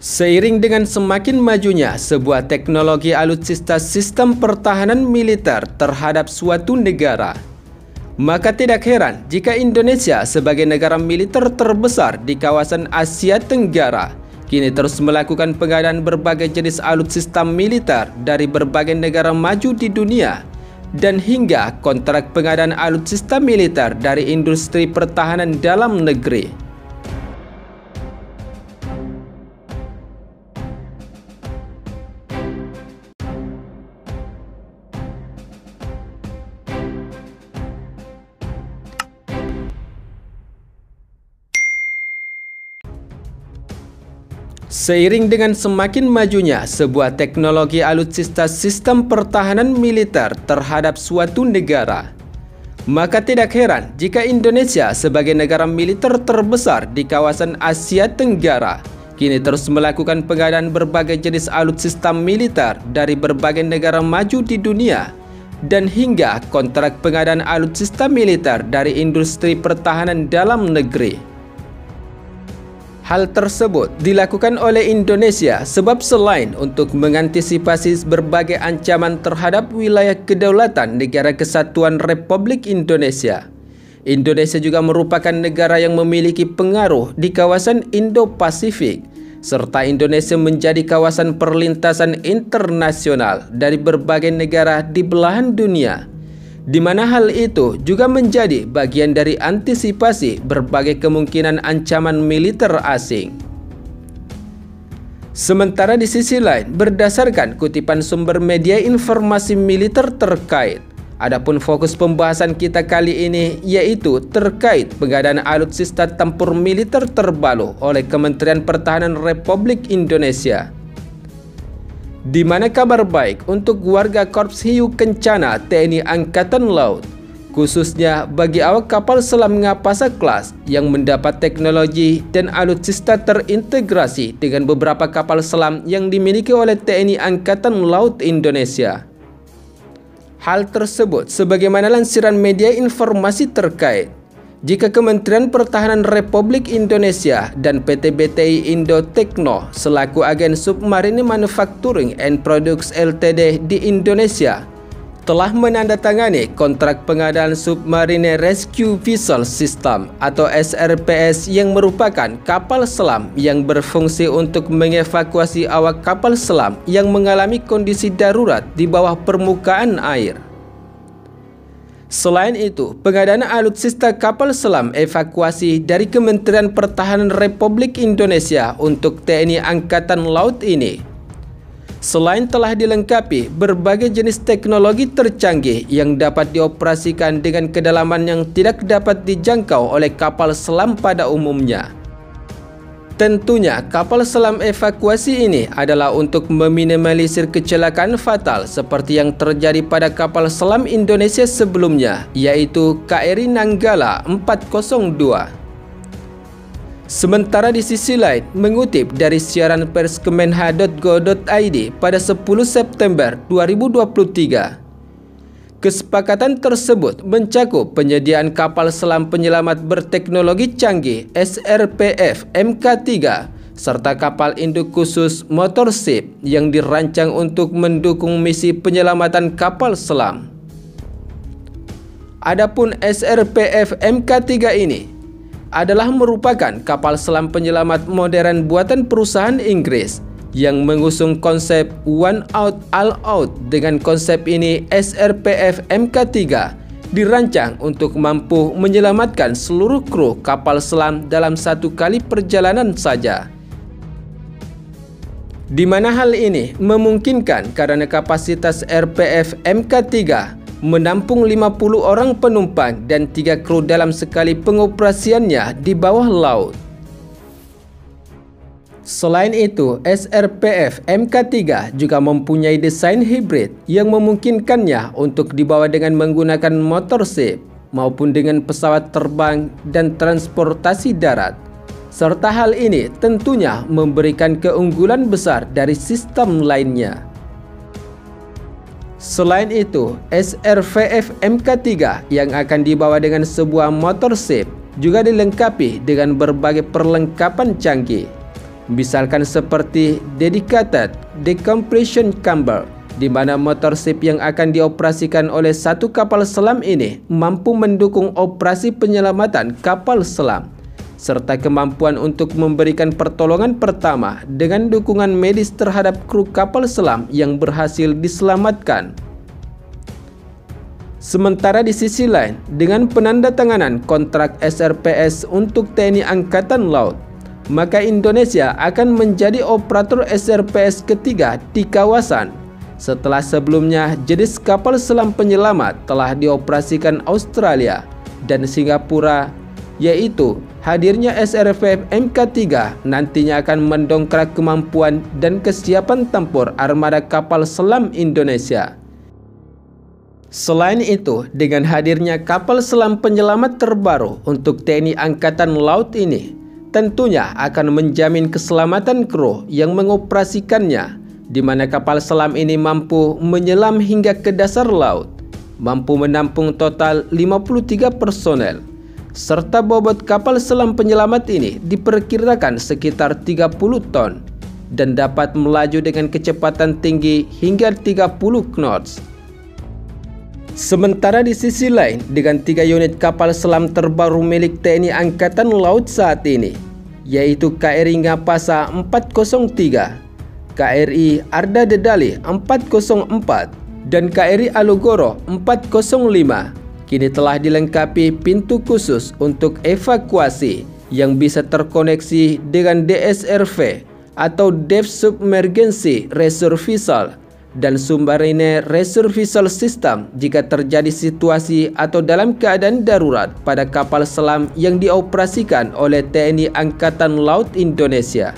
Seiring dengan semakin majunya sebuah teknologi alutsista sistem pertahanan militer terhadap suatu negara, maka tidak heran jika Indonesia sebagai negara militer terbesar di kawasan Asia Tenggara kini terus melakukan pengadaan berbagai jenis alutsista militer dari berbagai negara maju di dunia dan hingga kontrak pengadaan alutsista militer dari industri pertahanan dalam negeri. Seiring dengan semakin majunya sebuah teknologi alutsista sistem pertahanan militer terhadap suatu negara, maka tidak heran jika Indonesia sebagai negara militer terbesar di kawasan Asia Tenggara kini terus melakukan pengadaan berbagai jenis alutsista militer dari berbagai negara maju di dunia dan hingga kontrak pengadaan alutsista militer dari industri pertahanan dalam negeri. Hal tersebut dilakukan oleh Indonesia sebab selain untuk mengantisipasi berbagai ancaman terhadap wilayah kedaulatan Negara Kesatuan Republik Indonesia, Indonesia juga merupakan negara yang memiliki pengaruh di kawasan Indo-Pasifik, serta Indonesia menjadi kawasan perlintasan internasional dari berbagai negara di belahan dunia, di mana hal itu juga menjadi bagian dari antisipasi berbagai kemungkinan ancaman militer asing. Sementara di sisi lain, berdasarkan kutipan sumber media informasi militer terkait, adapun fokus pembahasan kita kali ini yaitu terkait pengadaan alutsista tempur militer terbaru oleh Kementerian Pertahanan Republik Indonesia. Di mana kabar baik untuk warga Korps Hiu Kencana TNI Angkatan Laut, khususnya bagi awak kapal selam Ngapasa Class yang mendapat teknologi dan alutsista terintegrasi dengan beberapa kapal selam yang dimiliki oleh TNI Angkatan Laut Indonesia. Hal tersebut sebagaimana lansiran media informasi terkait, jika Kementerian Pertahanan Republik Indonesia dan PT BTI Indo Tekno selaku agen Submarine Manufacturing and Products Ltd di Indonesia telah menandatangani kontrak pengadaan Submarine Rescue Vessel System atau SRPS yang merupakan kapal selam yang berfungsi untuk mengevakuasi awak kapal selam yang mengalami kondisi darurat di bawah permukaan air. Selain itu, pengadaan alutsista kapal selam evakuasi dari Kementerian Pertahanan Republik Indonesia untuk TNI Angkatan Laut ini, selain telah dilengkapi berbagai jenis teknologi tercanggih yang dapat dioperasikan dengan kedalaman yang tidak dapat dijangkau oleh kapal selam pada umumnya. Tentunya kapal selam evakuasi ini adalah untuk meminimalisir kecelakaan fatal seperti yang terjadi pada kapal selam Indonesia sebelumnya, yaitu KRI Nanggala 402. Sementara di sisi lain, mengutip dari siaran pers kemenha.go.id pada 10 September 2023, kesepakatan tersebut mencakup penyediaan kapal selam penyelamat berteknologi canggih SRPF Mk3 serta kapal induk khusus motorship yang dirancang untuk mendukung misi penyelamatan kapal selam. Adapun SRPF Mk3 ini adalah merupakan kapal selam penyelamat modern buatan perusahaan Inggris yang mengusung konsep One Out All Out. Dengan konsep ini, SRPF Mk3 dirancang untuk mampu menyelamatkan seluruh kru kapal selam dalam satu kali perjalanan saja. Di mana hal ini memungkinkan karena kapasitas RPF Mk3 menampung 50 orang penumpang dan 3 kru dalam sekali pengoperasiannya di bawah laut. Selain itu, SRPF Mk3 juga mempunyai desain hibrid yang memungkinkannya untuk dibawa dengan menggunakan motorship maupun dengan pesawat terbang dan transportasi darat. Serta hal ini tentunya memberikan keunggulan besar dari sistem lainnya. Selain itu, SRVF Mk3 yang akan dibawa dengan sebuah motorship juga dilengkapi dengan berbagai perlengkapan canggih, Misalkan seperti Dedicated Decompression Chamber, di mana motorship yang akan dioperasikan oleh satu kapal selam ini mampu mendukung operasi penyelamatan kapal selam, serta kemampuan untuk memberikan pertolongan pertama dengan dukungan medis terhadap kru kapal selam yang berhasil diselamatkan. Sementara di sisi lain, dengan penandatanganan kontrak SRPS untuk TNI Angkatan Laut, maka Indonesia akan menjadi operator SRPS ketiga di kawasan, setelah sebelumnya jenis kapal selam penyelamat telah dioperasikan Australia dan Singapura, yaitu hadirnya SRPF MK3 nantinya akan mendongkrak kemampuan dan kesiapan tempur armada kapal selam Indonesia. Selain itu, dengan hadirnya kapal selam penyelamat terbaru untuk TNI Angkatan Laut ini, tentunya akan menjamin keselamatan kru yang mengoperasikannya, di mana kapal selam ini mampu menyelam hingga ke dasar laut, mampu menampung total 53 personel, serta bobot kapal selam penyelamat ini diperkirakan sekitar 30 ton dan dapat melaju dengan kecepatan tinggi hingga 30 knots. Sementara di sisi lain, dengan 3 unit kapal selam terbaru milik TNI Angkatan Laut saat ini, yaitu KRI Ngapasa 403, KRI Arda Dedali 404, dan KRI Alugoro 405, kini telah dilengkapi pintu khusus untuk evakuasi yang bisa terkoneksi dengan DSRV atau Depth Submergency Resurvival dan Submarine Resurvival System jika terjadi situasi atau dalam keadaan darurat pada kapal selam yang dioperasikan oleh TNI Angkatan Laut Indonesia.